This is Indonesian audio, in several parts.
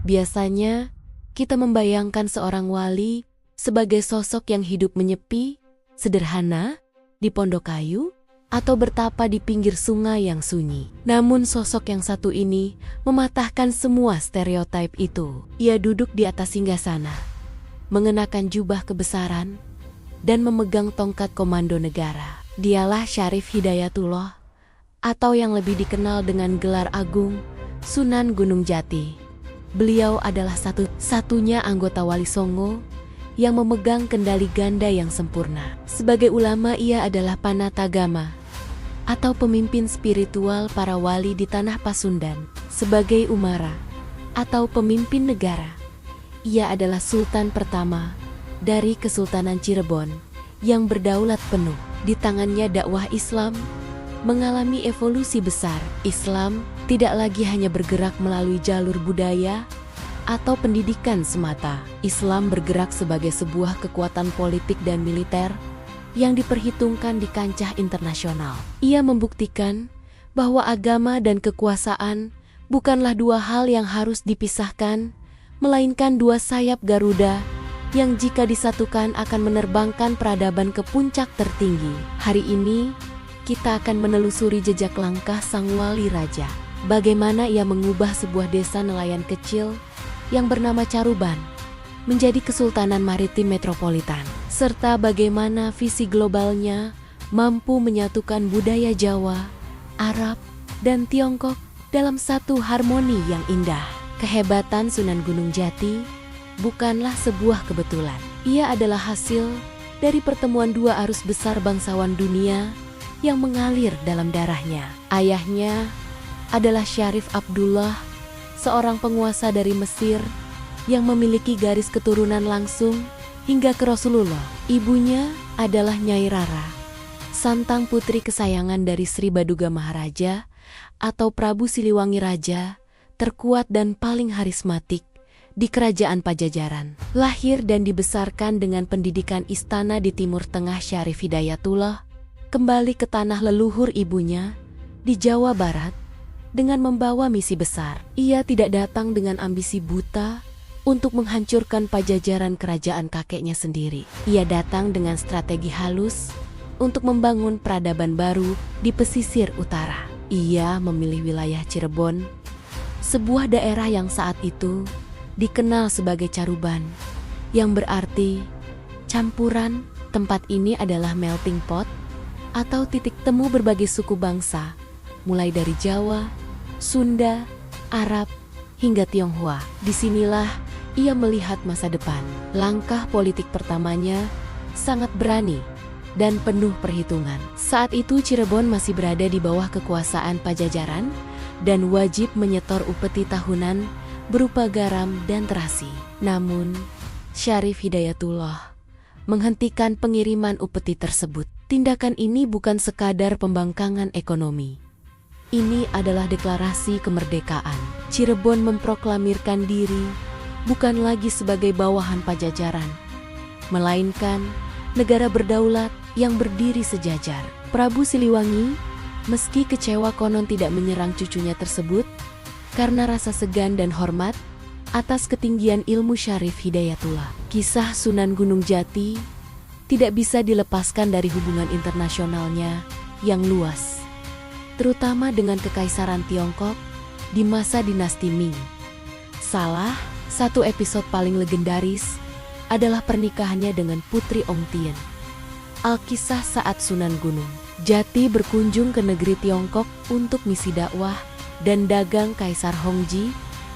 Biasanya, kita membayangkan seorang wali sebagai sosok yang hidup menyepi, sederhana, di pondok kayu, atau bertapa di pinggir sungai yang sunyi. Namun sosok yang satu ini mematahkan semua stereotype itu. Ia duduk di atas singgasana, mengenakan jubah kebesaran, dan memegang tongkat komando negara. Dialah Syarif Hidayatullah, atau yang lebih dikenal dengan gelar agung, Sunan Gunung Jati. Beliau adalah satu-satunya anggota Wali Songo yang memegang kendali ganda yang sempurna. Sebagai ulama, ia adalah panatagama atau pemimpin spiritual para wali di tanah Pasundan. Sebagai umara atau pemimpin negara, ia adalah sultan pertama dari Kesultanan Cirebon yang berdaulat penuh. Di tangannya dakwah Islam mengalami evolusi besar. Islam tidak lagi hanya bergerak melalui jalur budaya atau pendidikan semata. Islam bergerak sebagai sebuah kekuatan politik dan militer yang diperhitungkan di kancah internasional. Ia membuktikan bahwa agama dan kekuasaan bukanlah dua hal yang harus dipisahkan, melainkan dua sayap Garuda yang jika disatukan akan menerbangkan peradaban ke puncak tertinggi. Hari ini, kita akan menelusuri jejak langkah sang wali raja. Bagaimana ia mengubah sebuah desa nelayan kecil yang bernama Caruban menjadi Kesultanan Maritim Metropolitan, serta bagaimana visi globalnya mampu menyatukan budaya Jawa, Arab, dan Tiongkok dalam satu harmoni yang indah. Kehebatan Sunan Gunung Jati bukanlah sebuah kebetulan. Ia adalah hasil dari pertemuan dua arus besar bangsawan dunia yang mengalir dalam darahnya. Ayahnya adalah Syarif Abdullah, seorang penguasa dari Mesir yang memiliki garis keturunan langsung hingga ke Rasulullah. Ibunya adalah Nyai Rara, santang putri kesayangan dari Sri Baduga Maharaja atau Prabu Siliwangi Raja, terkuat dan paling harismatik di kerajaan Pajajaran. Lahir dan dibesarkan dengan pendidikan istana di Timur Tengah, Syarif Hidayatullah kembali ke tanah leluhur ibunya di Jawa Barat dengan membawa misi besar. Ia tidak datang dengan ambisi buta untuk menghancurkan Pajajaran kerajaan kakeknya sendiri. Ia datang dengan strategi halus untuk membangun peradaban baru di pesisir utara. Ia memilih wilayah Cirebon, sebuah daerah yang saat itu dikenal sebagai Caruban, yang berarti campuran. Tempat ini adalah melting pot atau titik temu berbagai suku bangsa, mulai dari Jawa, Sunda, Arab, hingga Tionghoa. Disinilah ia melihat masa depan. Langkah politik pertamanya sangat berani dan penuh perhitungan. Saat itu Cirebon masih berada di bawah kekuasaan Pajajaran dan wajib menyetor upeti tahunan berupa garam dan terasi. Namun, Syarif Hidayatullah menghentikan pengiriman upeti tersebut. Tindakan ini bukan sekadar pembangkangan ekonomi. Ini adalah deklarasi kemerdekaan. Cirebon memproklamirkan diri bukan lagi sebagai bawahan Pajajaran, melainkan negara berdaulat yang berdiri sejajar. Prabu Siliwangi, meski kecewa konon tidak menyerang cucunya tersebut, karena rasa segan dan hormat atas ketinggian ilmu Syarif Hidayatullah. Kisah Sunan Gunung Jati tidak bisa dilepaskan dari hubungan internasionalnya yang luas, terutama dengan Kekaisaran Tiongkok di masa dinasti Ming. Salah satu episode paling legendaris adalah pernikahannya dengan Putri Ongtien. Alkisah saat Sunan Gunung Jati berkunjung ke negeri Tiongkok untuk misi dakwah dan dagang. Kaisar Hongji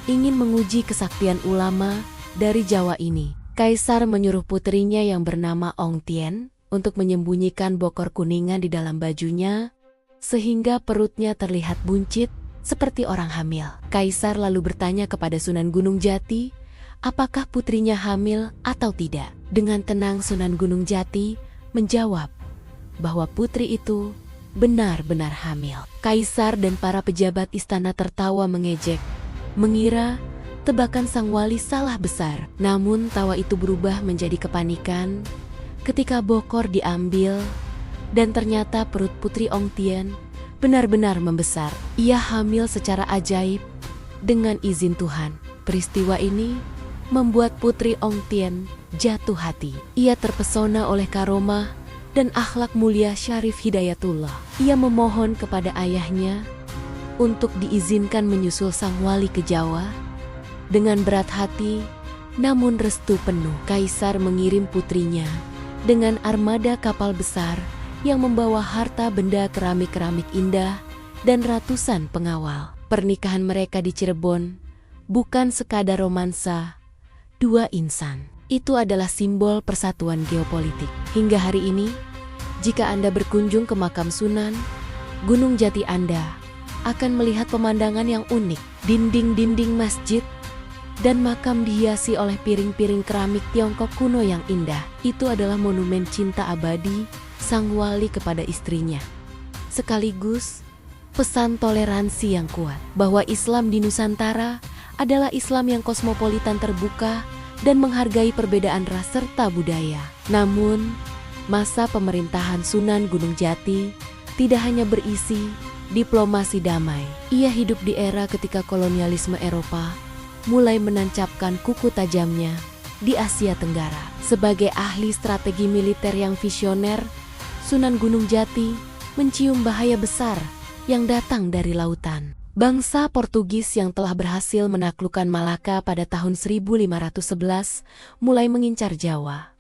ingin menguji kesaktian ulama dari Jawa ini. Kaisar menyuruh putrinya yang bernama Ongtien untuk menyembunyikan bokor kuningan di dalam bajunya, sehingga perutnya terlihat buncit seperti orang hamil. Kaisar lalu bertanya kepada Sunan Gunung Jati, apakah putrinya hamil atau tidak. Dengan tenang Sunan Gunung Jati menjawab bahwa putri itu benar-benar hamil. Kaisar dan para pejabat istana tertawa mengejek, mengira tebakan sang wali salah besar. Namun tawa itu berubah menjadi kepanikan ketika bokor diambil dan ternyata perut Putri Ongtien benar-benar membesar. Ia hamil secara ajaib dengan izin Tuhan. peristiwa ini membuat Putri Ong Tien jatuh hati. Ia terpesona oleh karomah dan akhlak mulia Syarif Hidayatullah. Ia memohon kepada ayahnya untuk diizinkan menyusul sang wali ke Jawa. Dengan berat hati, namun restu penuh, Kaisar mengirim putrinya dengan armada kapal besar yang membawa harta benda keramik-keramik indah dan ratusan pengawal. Pernikahan mereka di Cirebon bukan sekadar romansa dua insan. Itu adalah simbol persatuan geopolitik. Hingga hari ini, jika Anda berkunjung ke makam Sunan Gunung Jati, Anda akan melihat pemandangan yang unik. Dinding-dinding masjid dan makam dihiasi oleh piring-piring keramik Tiongkok kuno yang indah. Itu adalah monumen cinta abadi sang wali kepada istrinya. Sekaligus pesan toleransi yang kuat bahwa Islam di Nusantara adalah Islam yang kosmopolitan, terbuka, dan menghargai perbedaan ras serta budaya. Namun, masa pemerintahan Sunan Gunung Jati tidak hanya berisi diplomasi damai. Ia hidup di era ketika kolonialisme Eropa mulai menancapkan kuku tajamnya di Asia Tenggara. Sebagai ahli strategi militer yang visioner, Sunan Gunung Jati mencium bahaya besar yang datang dari lautan. Bangsa Portugis yang telah berhasil menaklukkan Malaka pada tahun 1511 mulai mengincar Jawa.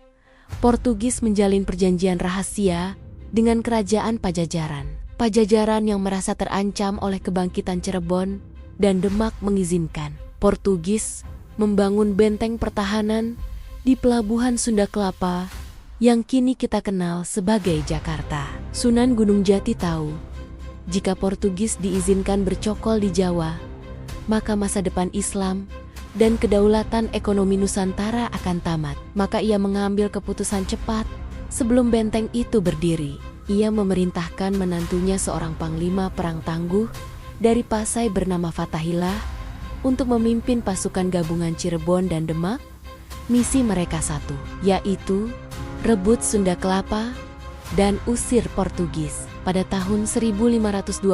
Portugis menjalin perjanjian rahasia dengan kerajaan Pajajaran. Pajajaran yang merasa terancam oleh kebangkitan Cirebon dan Demak mengizinkan Portugis membangun benteng pertahanan di pelabuhan Sunda Kelapa yang kini kita kenal sebagai Jakarta. Sunan Gunung Jati tahu, jika Portugis diizinkan bercokol di Jawa, maka masa depan Islam dan kedaulatan ekonomi Nusantara akan tamat. Maka ia mengambil keputusan cepat sebelum benteng itu berdiri. Ia memerintahkan menantunya, seorang panglima perang tangguh dari Pasai bernama Fathahillah, untuk memimpin pasukan gabungan Cirebon dan Demak. Misi mereka satu, yaitu rebut Sunda Kelapa dan usir Portugis. Pada tahun 1527,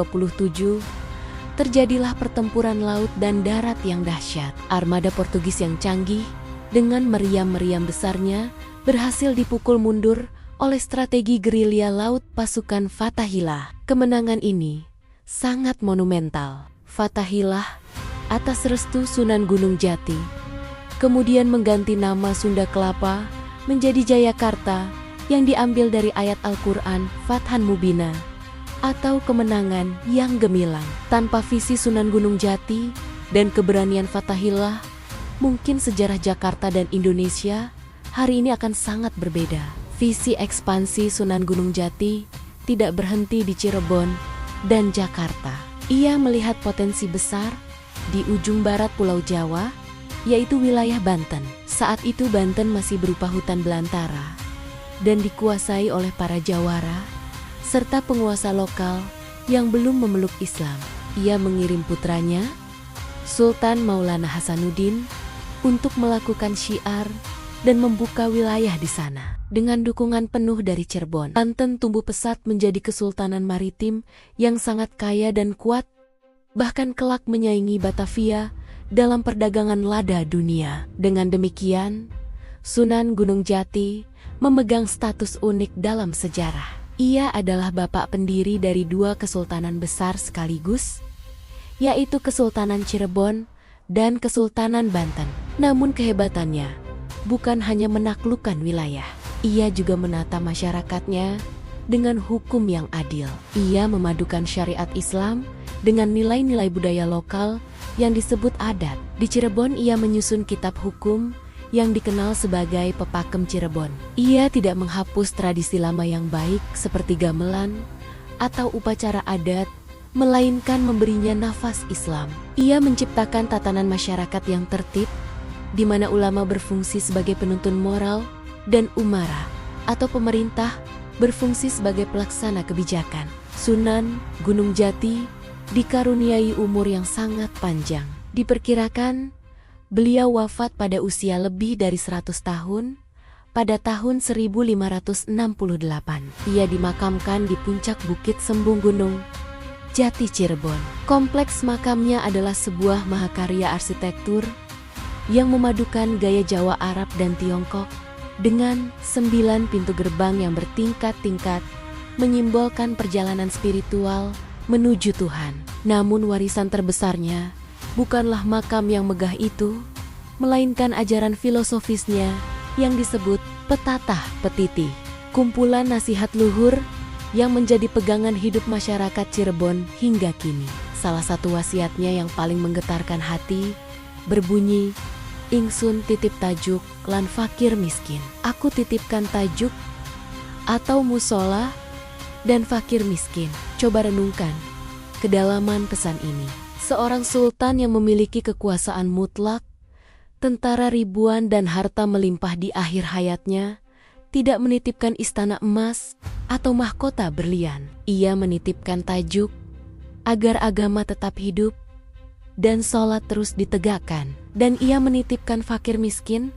terjadilah pertempuran laut dan darat yang dahsyat. Armada Portugis yang canggih dengan meriam-meriam besarnya berhasil dipukul mundur oleh strategi gerilya laut pasukan Fathahillah. Kemenangan ini sangat monumental. Fathahillah atas restu Sunan Gunung Jati kemudian mengganti nama Sunda Kelapa menjadi Jayakarta, yang diambil dari ayat Al-Quran Fathan Mubina, atau kemenangan yang gemilang. Tanpa visi Sunan Gunung Jati dan keberanian Fathahillah, mungkin sejarah Jakarta dan Indonesia hari ini akan sangat berbeda. Visi ekspansi Sunan Gunung Jati tidak berhenti di Cirebon dan Jakarta. Ia melihat potensi besar di ujung barat Pulau Jawa, yaitu wilayah Banten. Saat itu Banten masih berupa hutan belantara dan dikuasai oleh para Jawara serta penguasa lokal yang belum memeluk Islam. Ia mengirim putranya, Sultan Maulana Hasanuddin, untuk melakukan syiar dan membuka wilayah di sana. Dengan dukungan penuh dari Cirebon, Banten tumbuh pesat menjadi kesultanan maritim yang sangat kaya dan kuat, bahkan kelak menyaingi Batavia dalam perdagangan lada dunia. Dengan demikian, Sunan Gunung Jati memegang status unik dalam sejarah. Ia adalah bapak pendiri dari dua kesultanan besar sekaligus, yaitu Kesultanan Cirebon dan Kesultanan Banten. Namun kehebatannya bukan hanya menaklukkan wilayah, ia juga menata masyarakatnya dengan hukum yang adil. Ia memadukan syariat Islam dengan nilai-nilai budaya lokal yang disebut adat. Di Cirebon ia menyusun kitab hukum yang dikenal sebagai Pepakem Cirebon. Ia tidak menghapus tradisi lama yang baik seperti gamelan atau upacara adat, melainkan memberinya nafas Islam. Ia menciptakan tatanan masyarakat yang tertib, di mana ulama berfungsi sebagai penuntun moral dan umara atau pemerintah berfungsi sebagai pelaksana kebijakan. Sunan Gunung Jati dikaruniai umur yang sangat panjang. Diperkirakan beliau wafat pada usia lebih dari 100 tahun pada tahun 1568. Ia dimakamkan di puncak Bukit Sembung Gunung Jati Cirebon. Kompleks makamnya adalah sebuah mahakarya arsitektur yang memadukan gaya Jawa, Arab, dan Tiongkok dengan 9 pintu gerbang yang bertingkat-tingkat menyimbolkan perjalanan spiritual menuju Tuhan. Namun warisan terbesarnya bukanlah makam yang megah itu, melainkan ajaran filosofisnya yang disebut Petatah Petiti, kumpulan nasihat luhur yang menjadi pegangan hidup masyarakat Cirebon hingga kini. Salah satu wasiatnya yang paling menggetarkan hati berbunyi, "Ingsun titip tajuk lan fakir miskin." Aku titipkan tajuk atau musola dan fakir miskin. Coba renungkan kedalaman pesan ini. Seorang sultan yang memiliki kekuasaan mutlak, tentara ribuan dan harta melimpah di akhir hayatnya, tidak menitipkan istana emas atau mahkota berlian. Ia menitipkan tajuk agar agama tetap hidup dan sholat terus ditegakkan. Dan ia menitipkan fakir miskin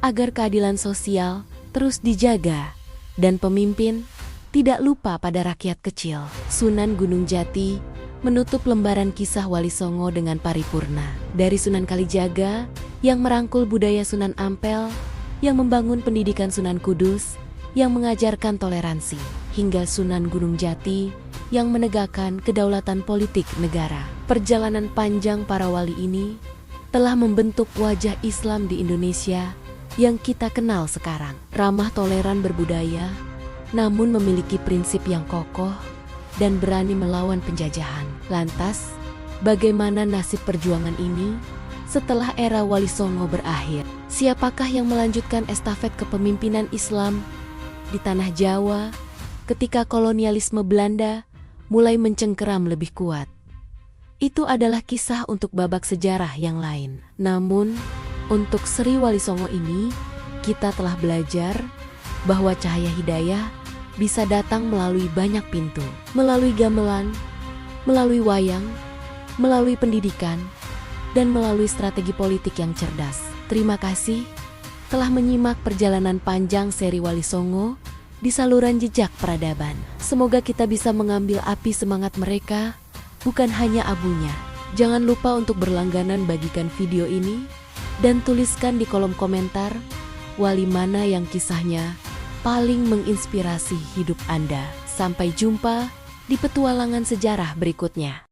agar keadilan sosial terus dijaga dan pemimpin tidak lupa pada rakyat kecil. Sunan Gunung Jati menutup lembaran kisah Wali Songo dengan paripurna. Dari Sunan Kalijaga yang merangkul budaya Sunan Ampel, yang membangun pendidikan Sunan Kudus, yang mengajarkan toleransi, hingga Sunan Gunung Jati yang menegakkan kedaulatan politik negara. Perjalanan panjang para wali ini telah membentuk wajah Islam di Indonesia yang kita kenal sekarang. Ramah, toleran, berbudaya, namun memiliki prinsip yang kokoh dan berani melawan penjajahan. Lantas, bagaimana nasib perjuangan ini setelah era Wali Songo berakhir? Siapakah yang melanjutkan estafet kepemimpinan Islam di tanah Jawa ketika kolonialisme Belanda mulai mencengkeram lebih kuat? Itu adalah kisah untuk babak sejarah yang lain. Namun, untuk Sri Wali Songo ini, kita telah belajar bahwa cahaya hidayah bisa datang melalui banyak pintu, melalui gamelan, melalui wayang, melalui pendidikan, dan melalui strategi politik yang cerdas. Terima kasih telah menyimak perjalanan panjang seri Wali Songo di saluran jejak peradaban. Semoga kita bisa mengambil api semangat mereka, bukan hanya abunya. Jangan lupa untuk berlangganan bagikan video ini, dan tuliskan di kolom komentar wali mana yang kisahnya paling menginspirasi hidup Anda. Sampai jumpa di petualangan sejarah berikutnya.